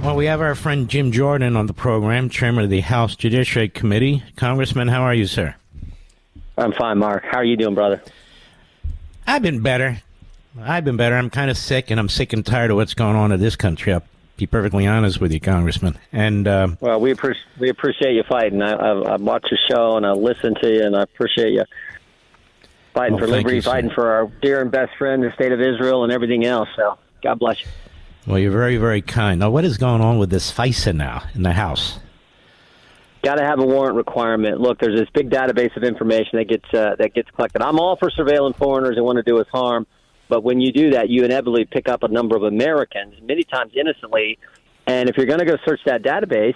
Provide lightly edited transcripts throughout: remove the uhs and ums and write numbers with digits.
Well, we have our friend Jim Jordan on the program, chairman of the House Judiciary Committee. Congressman, how are you, sir? I'm fine, Mark. How are you doing, brother? I've been better. I'm kind of sick, and I'm sick and tired of what's going on in this country. I'll be perfectly honest with you, Congressman. And well, we appreciate you fighting. I watch the show, and I listen to you, and I appreciate you fighting for liberty, fighting for our dear and best friend, the state of Israel, and everything else. So God bless you. Well, you're very, very kind. Now, what is going on with this FISA now in the House? Got to have a warrant requirement. Look, there's this big database of information that gets collected. I'm all for surveilling foreigners that want to do us harm, but when you do that, you inevitably pick up a number of Americans, many times innocently. And if you're going to go search that database,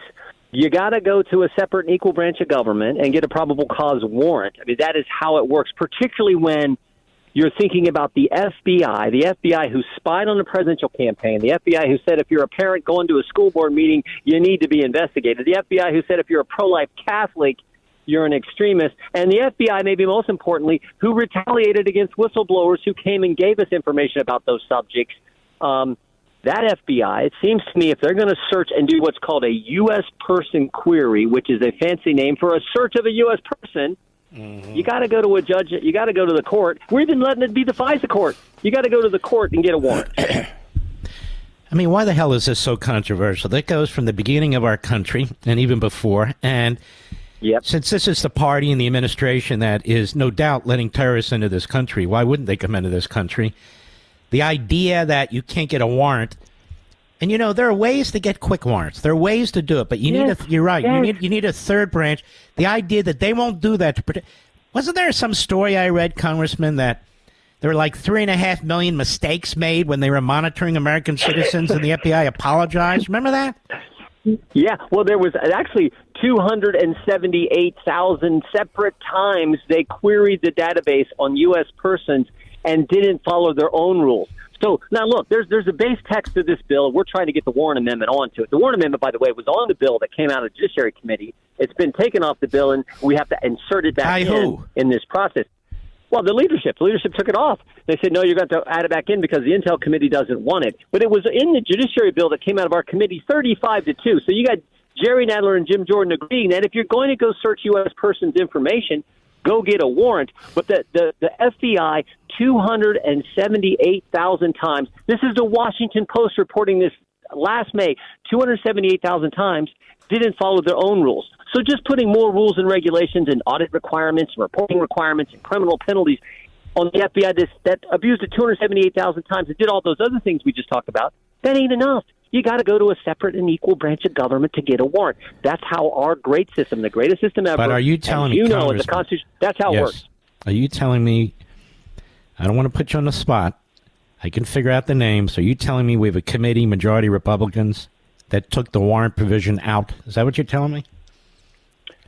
you got to go to a separate and equal branch of government and get a probable cause warrant. I mean, that is how it works, particularly when you're thinking about the FBI who spied on the presidential campaign, the FBI who said if you're a parent going to a school board meeting, you need to be investigated, the FBI who said if you're a pro-life Catholic, you're an extremist, and the FBI, maybe most importantly, who retaliated against whistleblowers who came and gave us information about those subjects. That FBI, it seems to me, if they're going to search and do what's called a U.S. person query, which is a fancy name for a search of a U.S. person, you got to go to a judge. You got to go to the court. We're even letting it be the FISA court. You got to go to the court and get a warrant. I mean, why the hell is this so controversial? That goes from the beginning of our country and even before. And since this is the party and the administration that is no doubt letting terrorists into this country, why wouldn't they come into this country? The idea that you can't get a warrant. And, you know, there are ways to get quick warrants. There are ways to do it, but you need you're right. You need a third branch. The idea that they won't do that to protect. Wasn't there some story I read, Congressman, that there were like 3.5 million mistakes made when they were monitoring American citizens and the FBI apologized? Remember that? Yeah. Well, there was actually 278,000 separate times they queried the database on U.S. persons and didn't follow their own rules. So now, look, there's a base text of this bill. We're trying to get the warrant amendment onto it. The warrant amendment, by the way, was on the bill that came out of the Judiciary Committee. It's been taken off the bill, and we have to insert it back in this process. Well, the leadership took it off. They said, no, you're going to add it back in because the Intel Committee doesn't want it. But it was in the Judiciary bill that came out of our committee 35-2. So you got Jerry Nadler and Jim Jordan agreeing that if you're going to go search U.S. persons' information, go get a warrant. But the FBI, 278,000 times. This is the Washington Post reporting this last May. 278,000 times didn't follow their own rules. So just putting more rules and regulations and audit requirements and reporting requirements and criminal penalties on the FBI that abused it 278,000 times and did all those other things we just talked about, that ain't enough. You got to go to a separate and equal branch of government to get a warrant. That's how our great system, the greatest system ever. But are you telling me, the Constitution, that's how it works. Are you telling me, I don't want to put you on the spot, I can figure out the names. Are you telling me we have a committee, majority Republicans, that took the warrant provision out? Is that what you're telling me?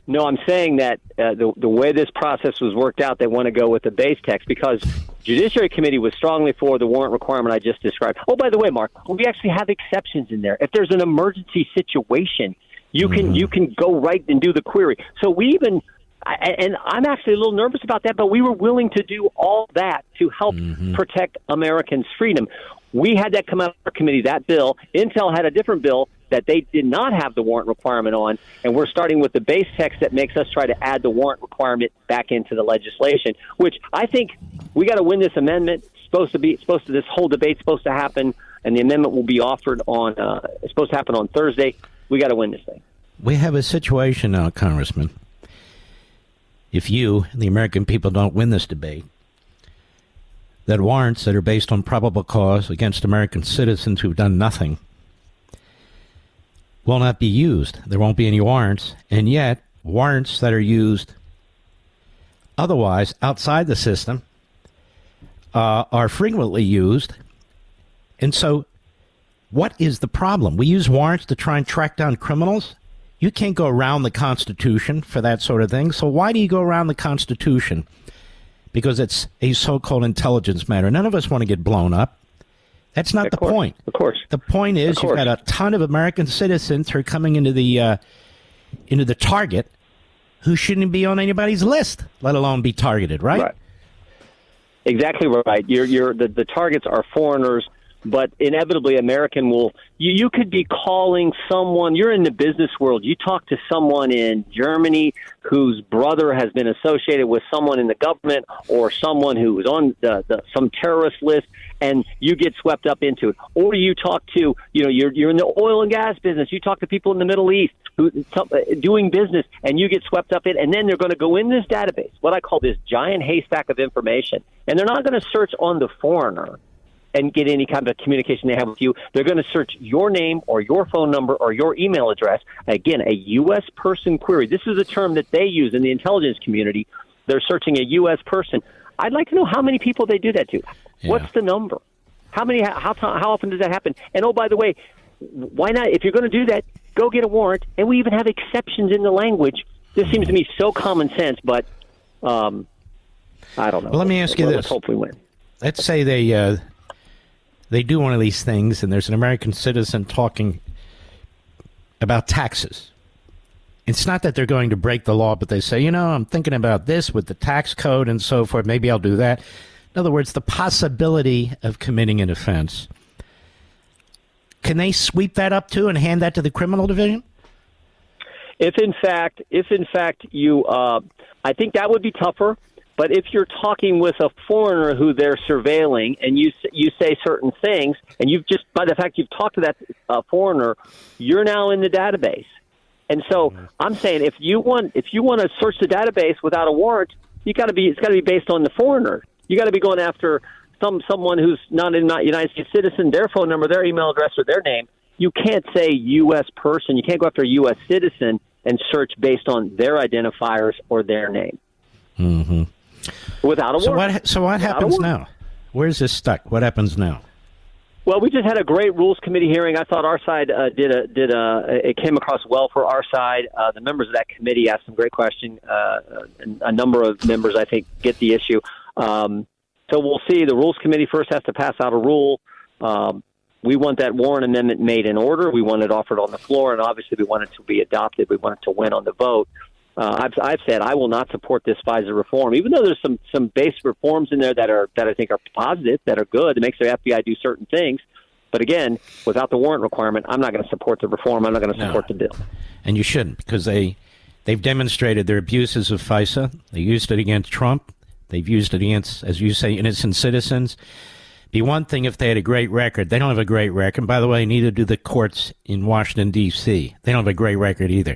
No, I'm saying that the way this process was worked out, they want to go with the base text because Judiciary Committee was strongly for the warrant requirement I just described. Oh, by the way, Mark, we actually have exceptions in there. If there's an emergency situation, you can go right and do the query. So we even, and I'm actually a little nervous about that, but we were willing to do all that to help protect Americans' freedom. We had that come out of our committee, that bill. Intel had a different bill that they did not have the warrant requirement on, and we're starting with the base text that makes us try to add the warrant requirement back into the legislation, which I think we got to win this amendment. This whole debate's supposed to happen, and the amendment will be offered on, it's supposed to happen on Thursday. We got to win this thing. We have a situation now, Congressman. If you, the American people, don't win this debate, that warrants that are based on probable cause against American citizens who've done nothing will not be used. There won't be any warrants. And yet, warrants that are used otherwise outside the system are frequently used. And so what is the problem? We use warrants to try and track down criminals. You can't go around the Constitution for that sort of thing. So why do you go around the Constitution? Because it's a so-called intelligence matter. None of us want to get blown up. That's not the point. Of course. The point is you've got a ton of American citizens who are coming into the target who shouldn't be on anybody's list, let alone be targeted, right? Right. Exactly right. The targets are foreigners but inevitably American will, you could be calling someone, you're in the business world, you talk to someone in Germany whose brother has been associated with someone in the government or someone who is on some terrorist list, and you get swept up into it. Or you talk to, you're in the oil and gas business, you talk to people in the Middle East who doing business, and you get swept up in, and then they're going to go in this database, what I call this giant haystack of information, and they're not going to search on the foreigner and get any kind of communication they have with you. They're going to search your name or your phone number or your email address. Again, a U.S. person query. This is a term that they use in the intelligence community. They're searching a U.S. person. I'd like to know how many people they do that to. Yeah. What's the number? How often does that happen? And, oh, by the way, why not? If you're going to do that, go get a warrant. And we even have exceptions in the language. This seems to me so common sense, but I don't know. Well, let me ask you this. Let's hope we win. Let's say they do one of these things, and there's an American citizen talking about taxes. It's not that they're going to break the law, but they say, I'm thinking about this with the tax code and so forth. Maybe I'll do that. In other words, the possibility of committing an offense. Can they sweep that up, too, and hand that to the criminal division? If in fact you, I think that would be tougher. But if you're talking with a foreigner who they're surveilling and you say certain things, and you've just, by the fact you've talked to that foreigner, you're now in the database. And so I'm saying if you want to search the database without a warrant, it's got to be based on the foreigner. You got to be going after someone who's not a United States citizen, their phone number, their email address, or their name. You can't say U.S. person. You can't go after a U.S. citizen and search based on their identifiers or their name. Mm-hmm. Without a warrant. So what happens now? Where's this stuck? What happens now? Well, we just had a great Rules Committee hearing. I thought our side it came across well for our side. The members of that committee asked some great questions. A number of members, I think, get the issue. So we'll see. The Rules Committee first has to pass out a rule. We want that warrant amendment made in order. We want it offered on the floor, and obviously we want it to be adopted. We want it to win on the vote. I've said I will not support this FISA reform, even though there's some basic reforms in there that I think are positive, that are good. It makes the FBI do certain things. But again, without the warrant requirement, I'm not going to support the reform. I'm not going to support the bill. And you shouldn't, because they've demonstrated their abuses of FISA. They used it against Trump. They've used it against, as you say, innocent citizens. Be one thing if they had a great record. They don't have a great record. By the way, neither do the courts in Washington, D.C. They don't have a great record either.